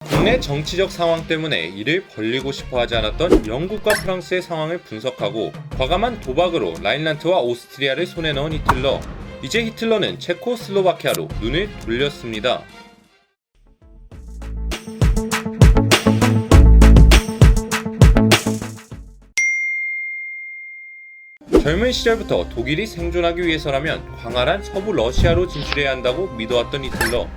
국내 정치적 상황 때문에 이를 벌리고 싶어 하지 않았던 영국과 프랑스의 상황을 분석하고 과감한 도박으로 라인란트와 오스트리아를 손에 넣은 히틀러. 이제 히틀러는 체코슬로바키아로 눈을 돌렸습니다. 젊은 시절부터 독일이 생존하기 위해서라면 광활한 서부 러시아로 진출해야 한다고 믿어왔던 히틀러.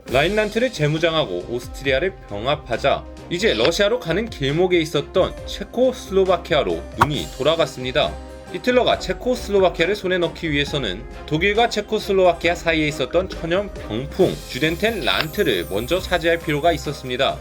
라인란트를 재무장하고 오스트리아를 병합하자 이제 러시아로 가는 길목에 있었던 체코슬로바키아로 눈이 돌아갔습니다. 히틀러가 체코슬로바키아를 손에 넣기 위해서는 독일과 체코슬로바키아 사이에 있었던 천연 병풍 주덴텐 란트를 먼저 차지할 필요가 있었습니다.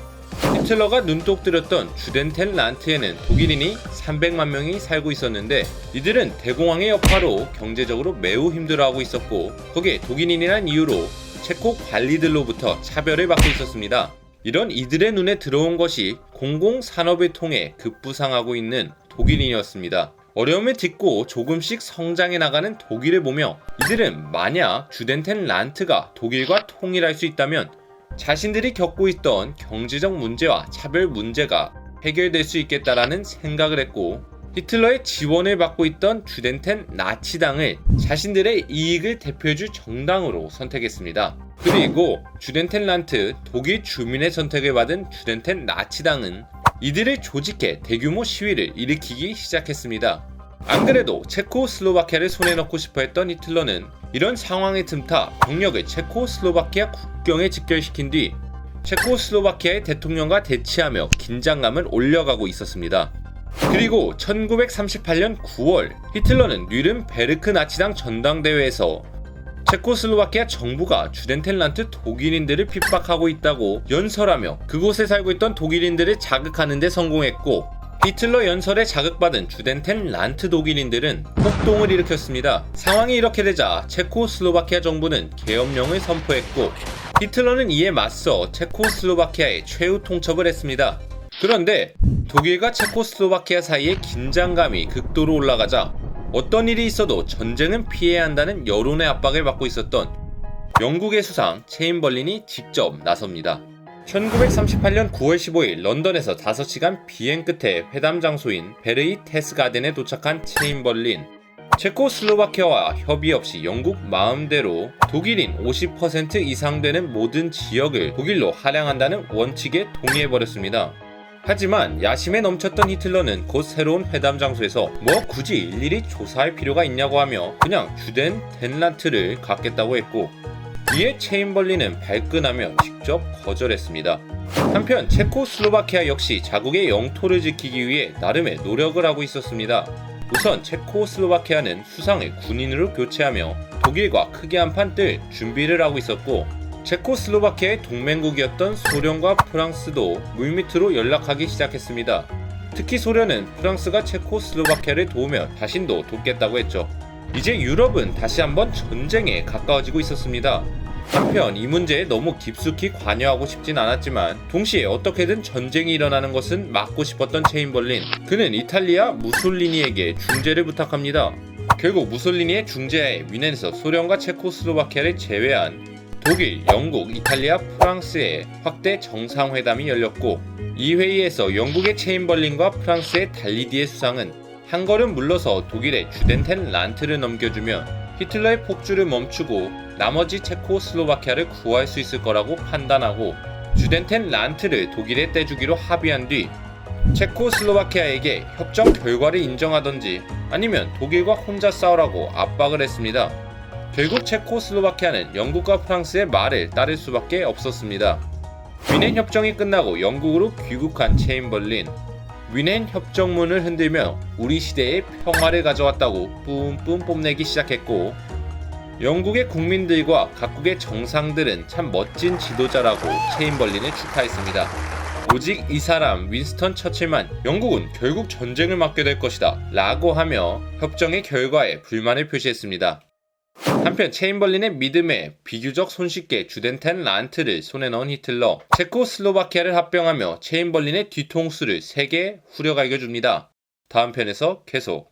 히틀러가 눈독 들였던 주덴텐 란트에는 독일인이 300만 명이 살고 있었는데 이들은 대공황의 여파로 경제적으로 매우 힘들어하고 있었고 거기에 독일인이란 이유로 체코 관리들로부터 차별을 받고 있었습니다. 이런 이들의 눈에 들어온 것이 공공산업을 통해 급부상하고 있는 독일인이었습니다. 어려움을 딛고 조금씩 성장해 나가는 독일을 보며 이들은 만약 주덴텐 란트가 독일과 통일할 수 있다면 자신들이 겪고 있던 경제적 문제와 차별 문제가 해결될 수 있겠다라는 생각을 했고 히틀러의 지원을 받고 있던 주덴텐 나치당을 자신들의 이익을 대표해줄 정당으로 선택했습니다. 그리고 주덴텐 란트 독일 주민의 선택을 받은 주덴텐 나치당은 이들을 조직해 대규모 시위를 일으키기 시작했습니다. 안 그래도 체코슬로바키아를 손에 넣고 싶어 했던 히틀러는 이런 상황에 틈타 병력을 체코슬로바키아 국경에 직결시킨 뒤 체코슬로바키아의 대통령과 대치하며 긴장감을 올려가고 있었습니다. 그리고 1938년 9월 히틀러는 뉘른베르크 나치당 전당대회에서 체코슬로바키아 정부가 주덴텐 란트 독일인들을 핍박하고 있다고 연설하며 그곳에 살고 있던 독일인들을 자극하는 데 성공했고 히틀러 연설에 자극받은 주덴텐 란트 독일인들은 폭동을 일으켰습니다. 상황이 이렇게 되자 체코슬로바키아 정부는 계엄령을 선포했고 히틀러는 이에 맞서 체코슬로바키아에 최후 통첩을 했습니다. 그런데 독일과 체코슬로바키아 사이의 긴장감이 극도로 올라가자 어떤 일이 있어도 전쟁은 피해야 한다는 여론의 압박을 받고 있었던 영국의 수상 체인벌린이 직접 나섭니다. 1938년 9월 15일 런던에서 5시간 비행 끝에 회담 장소인 베르히테스가덴에 도착한 체인벌린. 체코슬로바키아와 협의 없이 영국 마음대로 독일인 50% 이상 되는 모든 지역을 독일로 할양한다는 원칙에 동의해버렸습니다. 하지만 야심에 넘쳤던 히틀러는 곧 새로운 회담 장소에서 뭐 굳이 일일이 조사할 필요가 있냐고 하며 그냥 주덴텐 란트를 갖겠다고 했고 이에 체인벌린은 발끈하며 직접 거절했습니다. 한편 체코슬로바키아 역시 자국의 영토를 지키기 위해 나름의 노력을 하고 있었습니다. 우선 체코슬로바키아는 수상을 군인으로 교체하며 독일과 크게 한판 뜰 준비를 하고 있었고 체코슬로바키아의 동맹국이었던 소련과 프랑스도 물밑으로 연락하기 시작했습니다. 특히 소련은 프랑스가 체코슬로바키아를 도우며 자신도 돕겠다고 했죠. 이제 유럽은 다시 한번 전쟁에 가까워지고 있었습니다. 한편 이 문제에 너무 깊숙이 관여하고 싶진 않았지만 동시에 어떻게든 전쟁이 일어나는 것은 막고 싶었던 체인벌린. 그는 이탈리아 무솔리니에게 중재를 부탁합니다. 결국 무솔리니의 중재하에 위넨에서 소련과 체코슬로바키아를 제외한 독일, 영국, 이탈리아, 프랑스의 확대 정상회담이 열렸고 이 회의에서 영국의 체인벌린과 프랑스의 달리디의 수상은 한 걸음 물러서 독일의 주덴텐 란트를 넘겨주며 히틀러의 폭주를 멈추고 나머지 체코슬로바키아를 구할 수 있을 거라고 판단하고 주덴텐 란트를 독일에 떼주기로 합의한 뒤 체코슬로바키아에게 협정 결과를 인정하던지 아니면 독일과 혼자 싸우라고 압박을 했습니다. 결국 체코슬로바키아는 영국과 프랑스의 말을 따를 수밖에 없었습니다. 위넨 협정이 끝나고 영국으로 귀국한 체인벌린. 위넨 협정문을 흔들며 우리 시대의 평화를 가져왔다고 뿜뿜 뽐내기 시작했고 영국의 국민들과 각국의 정상들은 참 멋진 지도자라고 체인벌린을 축하했습니다. 오직 이 사람 윈스턴 처칠만 영국은 결국 전쟁을 맡게 될 것이다 라고 하며 협정의 결과에 불만을 표시했습니다. 한편 체인벌린의 믿음에 비교적 손쉽게 주덴텐 란트를 손에 넣은 히틀러, 체코슬로바키아를 합병하며 체인벌린의 뒤통수를 3개 후려갈겨줍니다. 다음 편에서 계속